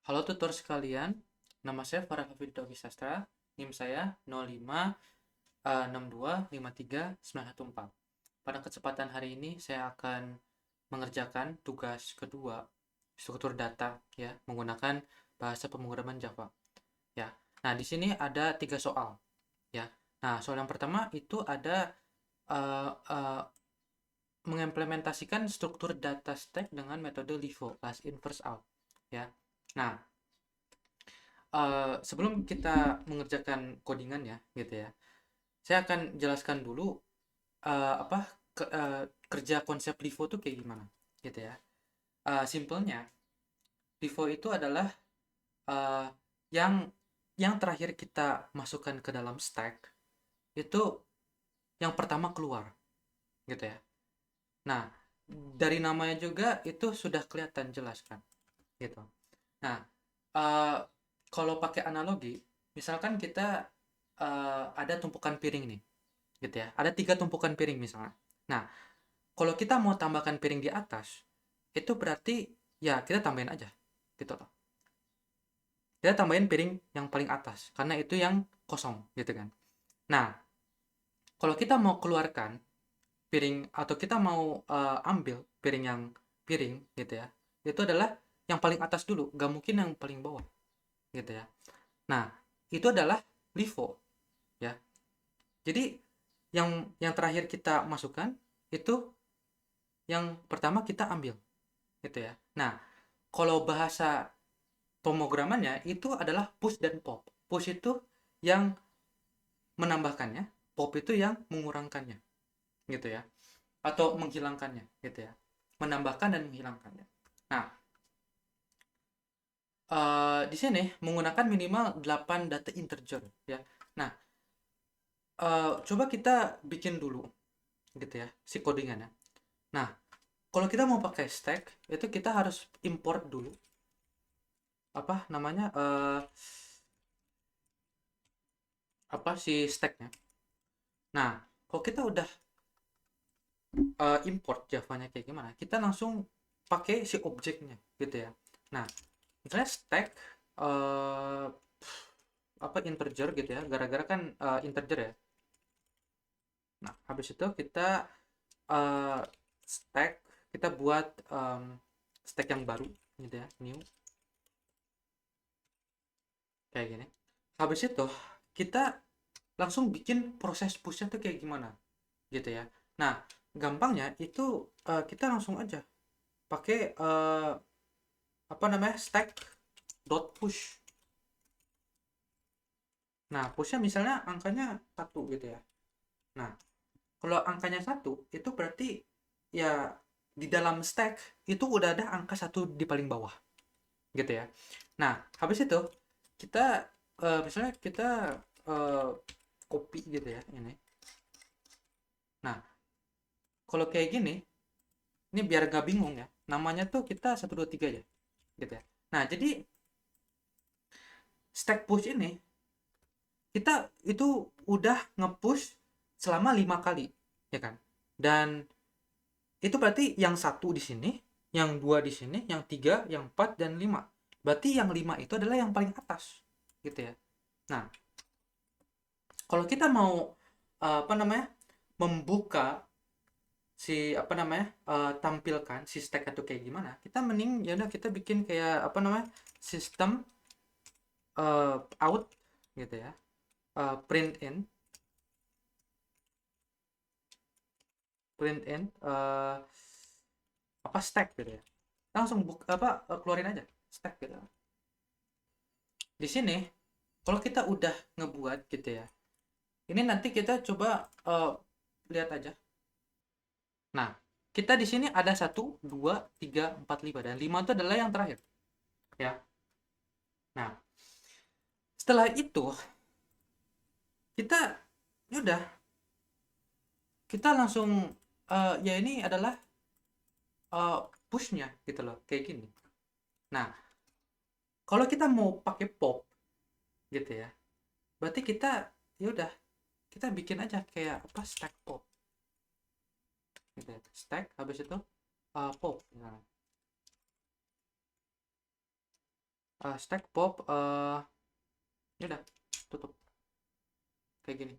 Halo tutor sekalian, nama saya Farah Hafid Dwi Sastra, NIM saya 05 6253 914. Pada kesempatan hari ini saya akan mengerjakan tugas kedua struktur data ya menggunakan bahasa pemrograman Java ya. Nah, di sini ada 3 soal ya. Nah, soal yang pertama itu ada uh, uh, mengimplementasikan struktur data stack dengan metode LIFO, last in first out ya. Nah, sebelum kita mengerjakan codingan ya gitu ya, saya akan jelaskan dulu apa kerja konsep LIFO itu kayak gimana gitu ya. Simpelnya LIFO itu adalah uh, yang terakhir kita masukkan ke dalam stack itu yang pertama keluar gitu ya. Nah, dari namanya juga itu sudah kelihatan jelas kan gitu. Nah, uh, kalau pakai analogi, misalkan kita ada tumpukan piring nih, gitu ya. Ada 3 tumpukan piring misalnya. Nah, kalau kita mau tambahkan piring di atas, itu berarti ya kita tambahin aja, gitu loh. Kita tambahin piring yang paling atas, karena itu yang kosong, gitu kan. Nah, kalau kita mau keluarkan piring atau kita mau ambil piring yang gitu ya, itu adalah yang paling atas dulu, gak mungkin yang paling bawah, gitu ya. Nah, itu adalah LIFO, ya. Jadi yang terakhir kita masukkan itu yang pertama kita ambil gitu ya. Nah, kalau bahasa pemrogramannya itu adalah push dan pop. Push itu yang menambahkannya, pop itu yang mengurangkannya gitu ya. Atau menghilangkannya gitu ya. Menambahkan dan menghilangkannya. Nah, di sini menggunakan minimal 8 data integer ya. Nah, coba kita bikin dulu gitu ya si codingannya. Nah, kalau kita mau pakai stack itu kita harus import dulu apa namanya apa si stacknya. Nah, kalau kita udah import Javanya kayak gimana, kita langsung pakai si objeknya gitu ya. Nah, misalnya stack uh, apa integer gitu ya, gara-gara kan integer ya. Nah, habis itu kita uh, stack, kita buat stack yang baru gitu ya, new kayak gini. Habis itu kita langsung bikin proses pushnya tuh kayak gimana gitu ya. Nah, gampangnya itu kita langsung aja pakai apa namanya stack dot push. Nah, pushnya misalnya angkanya 1 gitu ya. Nah, kalau angkanya 1 itu berarti ya di dalam stack itu udah ada angka 1 di paling bawah gitu ya. Nah, habis itu kita misalnya kita eh, copy gitu ya ini. Nah, kalau kayak gini, ini biar gak bingung ya, namanya tuh kita 1 2 3 ya gitu ya. Nah, jadi stack push ini kita itu udah nge-push selama 5 kali ya kan. Dan itu berarti yang 1 di sini, yang 2 di sini, yang 3, yang 4 dan 5. Berarti yang 5 itu adalah yang paling atas gitu ya. Nah, kalau kita mau apa namanya membuka si apa namanya tampilkan si stack itu kayak gimana, kita mending ya udah kita bikin kayak apa namanya sistem out gitu ya, print in apa stack gitu ya, langsung keluarin aja stack gitu. Di sini kalau kita udah ngebuat gitu ya, ini nanti kita coba lihat aja. Nah, kita di sini ada 1 2 3 4 5 dan 5 itu adalah yang terakhir ya. Nah, setelah itu kita ya udah kita langsung ya ini adalah pushnya gitu loh kayak gini. Nah, kalau kita mau pakai pop gitu ya, berarti kita ya udah kita bikin aja kayak apa stack pop gitu ya. Stack habis itu pop. Nah, stack pop, ini udah tutup kayak gini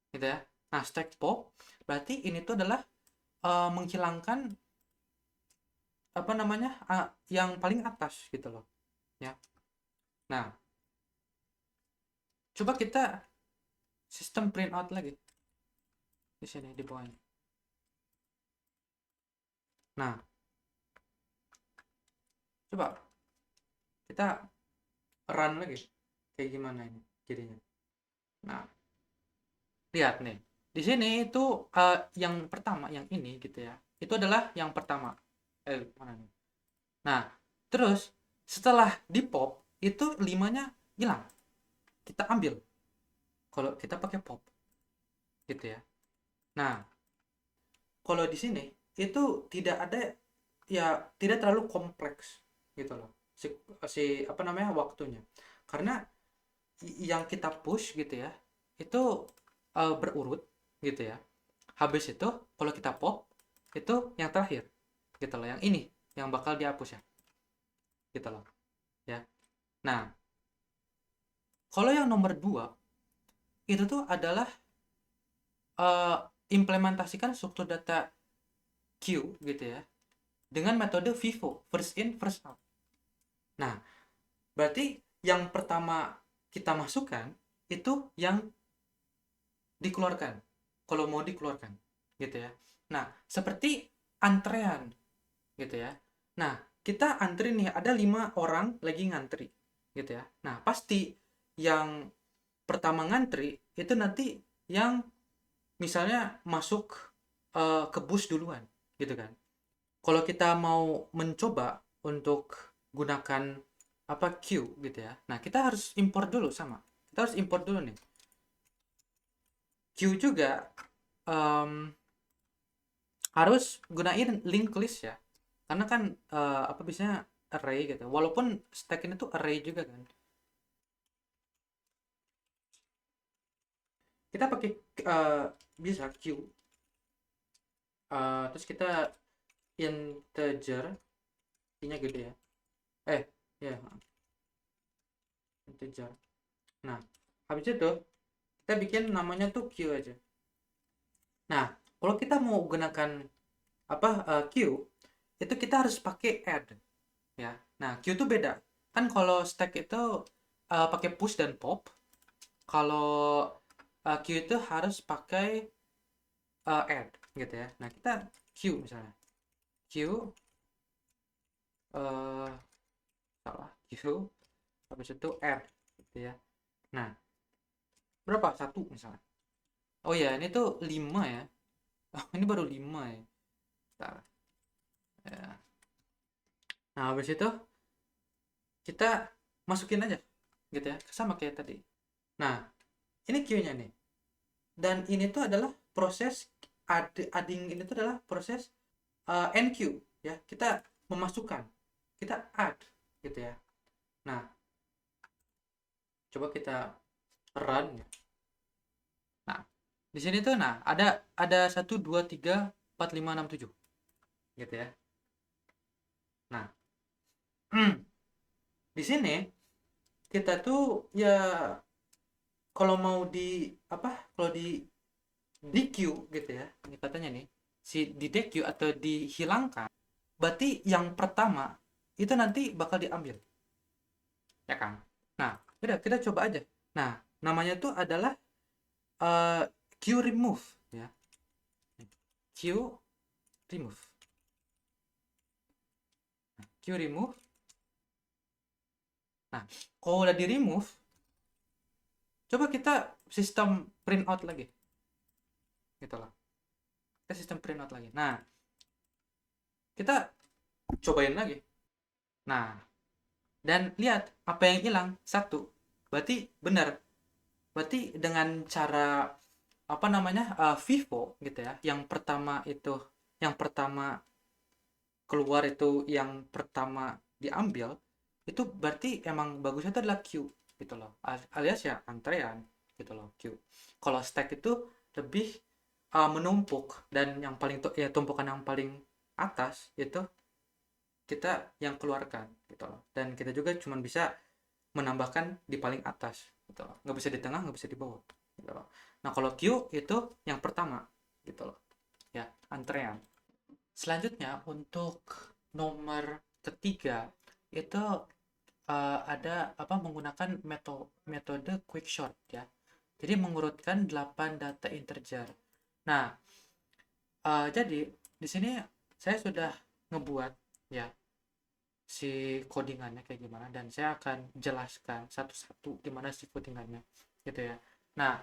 gitu ya. Nah, stack pop berarti ini tuh adalah menghilangkan apa namanya, yang paling atas gitu loh ya. Nah, coba kita sistem print out lagi di sini di bawahnya. Nah, coba kita run lagi kayak gimana ini jadinya. Nah, lihat nih di sini itu yang pertama yang ini gitu ya, itu adalah yang pertama. Mana nih? Nah, terus setelah di pop itu 5-nya hilang, kita ambil kalau kita pakai pop gitu ya. Nah, kalau di sini itu tidak ada, ya tidak terlalu kompleks gitu loh, si, si apa namanya waktunya, karena yang kita push gitu ya itu berurut gitu ya. Habis itu kalau kita pop itu yang terakhir gitu loh, yang ini yang bakal dihapus ya gitu loh ya. Nah, kalau yang nomor 2 itu tuh adalah eh, implementasikan struktur data queue gitu ya dengan metode FIFO, first in first out. Nah, berarti yang pertama kita masukkan itu yang dikeluarkan kalau mau dikeluarkan gitu ya. Nah, seperti antrean gitu ya. Nah, kita antri nih, ada 5 orang lagi ngantri gitu ya. Nah, pasti yang pertama ngantri itu nanti yang misalnya masuk ke bus duluan gitu kan. Kalau kita mau mencoba untuk gunakan apa queue gitu ya, nah kita harus import dulu, sama kita harus import dulu nih queue juga, em, harus gunain linked list ya, karena kan apa biasanya array gitu, walaupun stack ini tuh array juga kan. Kita pakai eh, bisa queue, terus kita integer, nya gede ya, ya integer. Nah, habis itu kita bikin namanya tuh queue aja. Nah, kalau kita mau gunakan apa queue itu kita harus pakai add ya. Nah, queue itu beda kan, kalau stack itu pakai push dan pop. Kalau queue itu harus pakai add gitu ya. Nah, kita queue misalnya queue, uh, salah, queue habis itu add gitu ya. Nah, berapa, satu misalnya. Oh ya, ini tuh 5 ya. Oh, ini baru 5 ya. Bentar. Ya. Nah, habis itu kita masukin aja gitu ya, sama kayak tadi. Nah, ini queue-nya nih, dan ini tuh adalah proses adding, ini tuh adalah proses enq ya, kita memasukkan, kita add gitu ya. Nah, coba kita run ya. Nah, di sini tuh nah ada 1 2 3 4 5 6 7 gitu ya. Nah, di sini kita tuh ya, kalau mau di apa, kalau di DQ gitu ya, ini katanya nih, si di DQ atau dihilangkan, berarti yang pertama itu nanti bakal diambil ya kan. Nah, udah kita coba aja. Nah, namanya tuh adalah uh, Q remove ya, Q remove. Nah, Q remove. Nah, kalau udah di remove, coba kita sistem print out lagi gitu loh. Kita sistem print out lagi. Nah, kita cobain lagi. Nah, dan lihat apa yang hilang, satu. Berarti benar, berarti dengan cara apa namanya, Vivo gitu ya, yang pertama itu, yang pertama keluar itu yang pertama diambil, itu berarti emang bagusnya itu adalah queue gitu loh, alias ya antrean gitu loh queue. Kalau stack itu lebih menumpuk, dan yang paling ya tumpukan yang paling atas itu kita yang keluarkan gitu loh, dan kita juga cuma bisa menambahkan di paling atas gitu loh. Nggak bisa di tengah, nggak bisa di bawah gitu loh. Nah kalau Q itu yang pertama gitu loh ya, antrean. Selanjutnya untuk nomor ketiga itu ada apa, menggunakan metode quick sort ya. Jadi mengurutkan 8 data integer. Nah, jadi di sini saya sudah ngebuat ya si codingannya kayak gimana, dan saya akan jelaskan satu-satu gimana si codingannya gitu ya. Nah,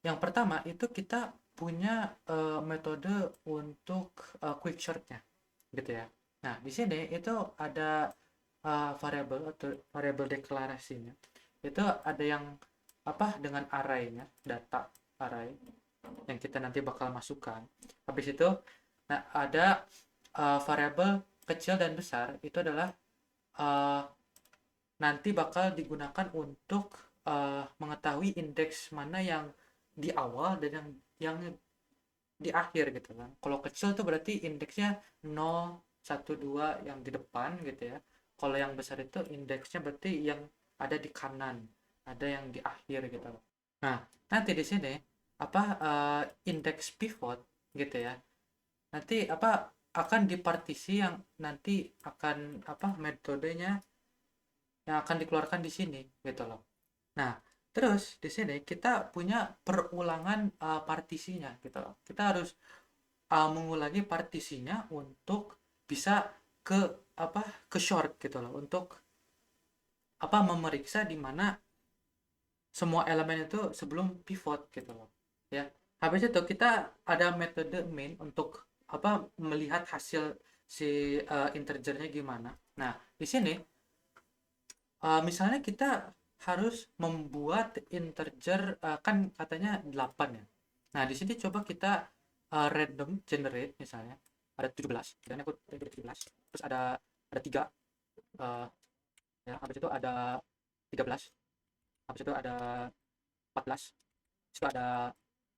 yang pertama itu kita punya metode untuk quick shortnya gitu ya. Nah, di sini itu ada variabel atau variabel deklarasinya. Itu ada yang apa, dengan array-nya, data array yang kita nanti bakal masukkan. Habis itu nah ada variabel kecil dan besar, itu adalah uh, nanti bakal digunakan untuk mengetahui indeks mana yang di awal dan yang di akhir gitu kan. Kalau kecil itu berarti indeksnya 0, 1, 2 yang di depan gitu ya. Kalau yang besar itu indeksnya berarti yang ada di kanan, ada yang di akhir gitu. Nah, nanti di sini apa indeks pivot gitu ya. Nanti apa akan dipartisi yang nanti akan apa metodenya yang akan dikeluarkan di sini gitu loh. Nah, terus di sini kita punya perulangan partisinya gitu loh. Kita harus mengulangi partisinya untuk bisa ke apa, ke short gitu loh, untuk apa, memeriksa di mana semua elemen itu sebelum pivot gitu loh ya. Habis itu kita ada metode main untuk apa, melihat hasil si integernya gimana. Nah, di sini misalnya kita harus membuat integer kan katanya 8 ya. Nah, di sini coba kita random generate misalnya ada 17, dan aku 17. Terus ada 3 ya, habis itu ada 13, habis itu ada 14, habis itu ada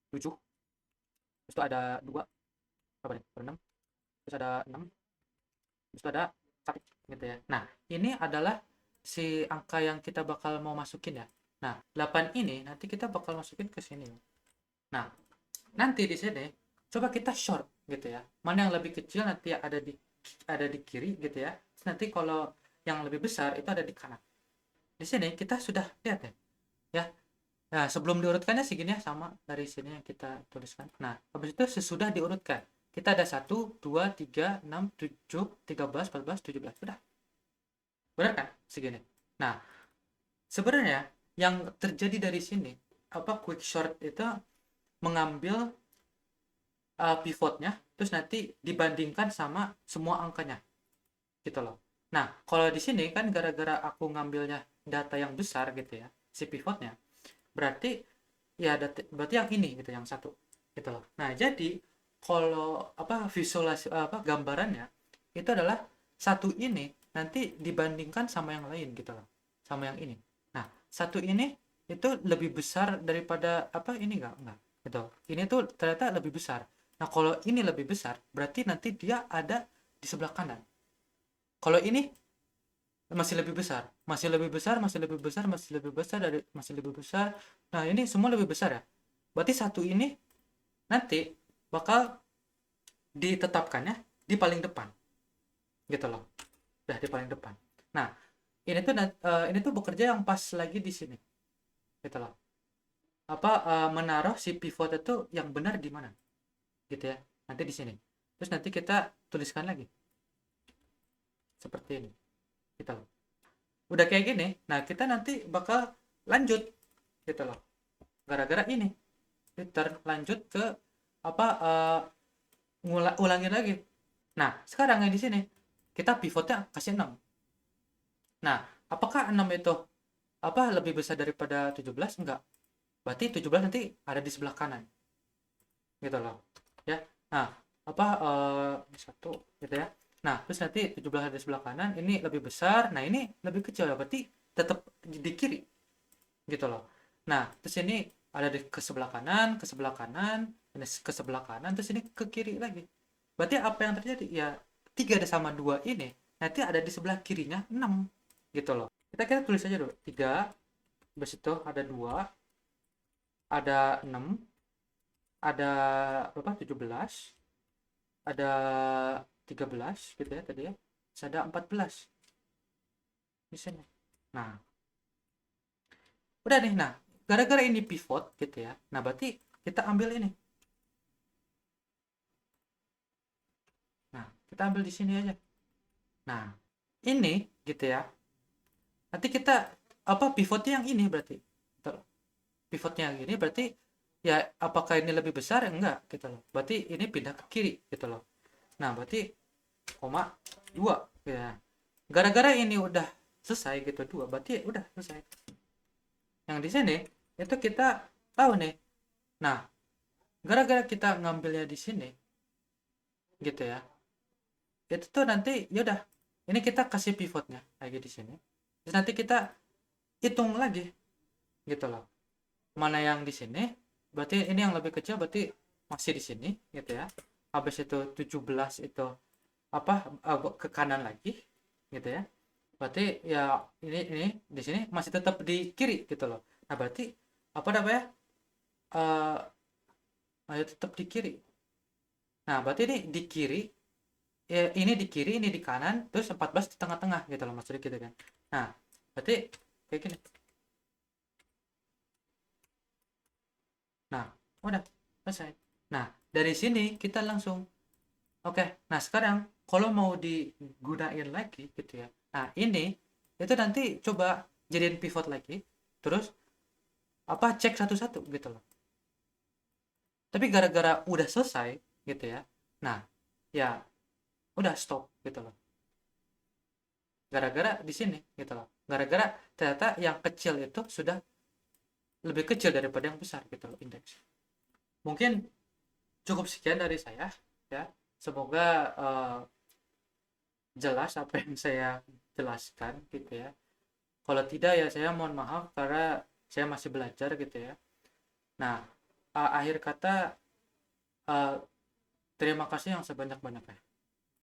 7, habis itu ada 2, berapa nih? 6, terus ada 6, habis itu ada 1 gitu ya. Nah, ini adalah si angka yang kita bakal mau masukin ya. Nah, 8 ini nanti kita bakal masukin ke sini. Nah, nanti di sini coba kita short gitu ya. Mana yang lebih kecil nanti ada di kiri gitu ya. Terus nanti kalau yang lebih besar itu ada di kanan. Di sini kita sudah lihat ya. Ya. Nah, sebelum diurutkannya segini ya, sama dari sini yang kita tuliskan. Nah, habis itu sesudah diurutkan. Kita ada 1, 2, 3, 6, 7, 13, 14, 17. Sudah. Benar kan? Segini. Nah, sebenarnya yang terjadi dari sini, apa, quick short itu mengambil pivotnya, terus nanti dibandingkan sama semua angkanya, gitu loh. Nah, kalau di sini kan gara-gara aku ngambilnya data yang besar gitu ya, si pivotnya, berarti ya berarti yang ini gitu, yang satu, gitu loh. Nah, jadi kalau apa, visualisasi apa, gambarannya itu adalah satu ini nanti dibandingkan sama yang lain gitu loh, sama yang ini. Nah, satu ini itu lebih besar daripada apa ini, enggak gitu. Ini tuh ternyata lebih besar. Nah, kalau ini lebih besar berarti nanti dia ada di sebelah kanan. Kalau ini masih lebih besar, masih lebih besar, masih lebih besar, masih lebih besar, dari masih lebih besar. Nah, ini semua lebih besar ya. Berarti satu ini nanti bakal ditetapkannya di paling depan gitu loh. Udah di paling depan. Nah, ini tuh bekerja yang pas lagi di sini gitu loh. Apa menaruh si pivot itu yang benar di mana gitu ya. Nanti di sini. Terus nanti kita tuliskan lagi seperti ini gitu loh. Udah kayak gini, nah kita nanti bakal lanjut gitu loh. Gara-gara ini return lanjut ke apa, ulangin lagi. Nah, sekarang yang di sini kita pivotnya kasih 6. Nah, apakah 6 itu apa lebih besar daripada 17? Enggak. Berarti 17 nanti ada di sebelah kanan. Gitu loh. Ya. Nah, apa satu gitu ya. Nah, terus nanti 17 ada di sebelah kanan, ini lebih besar. Nah, ini lebih kecil ya. Berarti tetap di kiri. Gitu loh. Nah, terus ini ada di ke sebelah kanan, ke sebelah kanan, ini ke sebelah kanan, terus ini ke kiri lagi. Berarti apa yang terjadi? Ya, 3 sama 2 ini nanti ada di sebelah kirinya 6 gitu loh. kita tulis aja dulu 3, habis itu ada 2, ada 6, ada berapa, 17, ada 13 gitu ya tadi ya, terus ada 14 di sini. Nah udah nih, nah gara-gara ini pivot gitu ya, nah berarti kita ambil ini, nah kita ambil di sini aja. Nah ini gitu ya, nanti kita apa, pivotnya yang ini berarti, pivotnya yang ini berarti ya, apakah ini lebih besar, enggak gitu loh, berarti ini pindah ke kiri gitu loh. Nah berarti koma 2 ya, gara-gara ini udah selesai gitu 2, berarti udah selesai yang di sini. Itu kita tahu nih, nah gara-gara kita ngambilnya di sini gitu ya, itu tuh nanti ya udah, ini kita kasih pivotnya lagi di sini, terus nanti kita hitung lagi gitu loh, mana yang di sini, berarti ini yang lebih kecil, berarti masih di sini gitu ya. Habis itu 17 itu apa, ke kanan lagi gitu ya, berarti ya ini di sini masih tetap di kiri gitu loh. Nah berarti apa namanya, eh masih tetap di kiri. Nah berarti ini di kiri, ya, ini di kiri, ini di kanan, terus 14 di tengah-tengah gitu loh maksudnya gitu kan. Nah berarti kayak gini. Nah udah selesai. Nah dari sini kita langsung, oke. Nah sekarang kalau mau digunain lagi gitu ya, nah ini itu nanti coba jadiin pivot lagi, terus apa, cek satu-satu gitu loh. Tapi gara-gara udah selesai gitu ya, nah ya udah stop gitu loh, gara-gara di sini gitu loh, gara-gara ternyata yang kecil itu sudah lebih kecil daripada yang besar gitu loh indeks. Mungkin cukup sekian dari saya ya, semoga jelas apa yang saya jelaskan gitu ya. Kalau tidak ya saya mohon maaf, karena saya masih belajar gitu ya. Nah, akhir kata, terima kasih yang sebanyak-banyaknya.